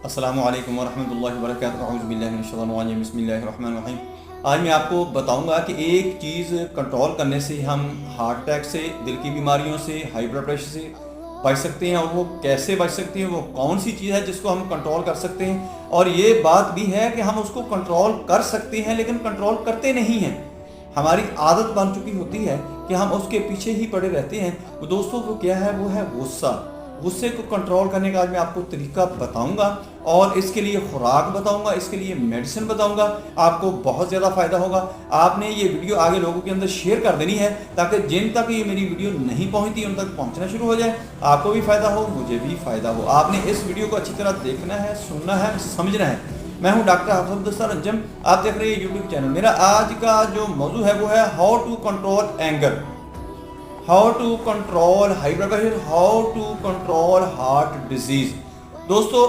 अस्सलामु अलैकुम वरहमतुल्लाहि वबरकातुहू अऊज़ु बिल्लाहि मिनश शैतानिर रजीम बिस्मिल्लाहिर रहमानिर रहीम। आज मैं आपको बताऊंगा कि एक चीज़ कंट्रोल करने से हम हार्ट अटैक से, दिल की बीमारियों से, हाई ब्लड प्रेशर से बच सकते हैं। और वो कैसे बच सकते हैं, वो कौन सी चीज़ है जिसको हम कंट्रोल कर सकते हैं। और ये बात भी है कि हम उसको कंट्रोल कर सकते हैं लेकिन कंट्रोल करते नहीं हैं। हमारी आदत बन चुकी होती है कि हम उसके पीछे ही पड़े रहते हैं। तो दोस्तों वो क्या है, वो है गुस्सा। गुस्से को कंट्रोल करने का आज मैं आपको तरीका बताऊंगा और इसके लिए खुराक बताऊंगा, इसके लिए मेडिसिन बताऊंगा। आपको बहुत ज़्यादा फ़ायदा होगा। आपने ये वीडियो आगे लोगों के अंदर शेयर कर देनी है ताकि जिन तक ये मेरी वीडियो नहीं पहुंचती उन तक पहुंचना शुरू हो जाए। आपको भी फ़ायदा हो, मुझे भी फ़ायदा हो। आपने इस वीडियो को अच्छी तरह देखना है, सुनना है, समझना है। मैं हूं डॉक्टर हाफिज़ रंजम, आप देख रहे हैं यूट्यूब चैनल। मेरा आज का जो मौजू है वो है how to control anger, how to control high blood pressure, how to control heart disease. दोस्तों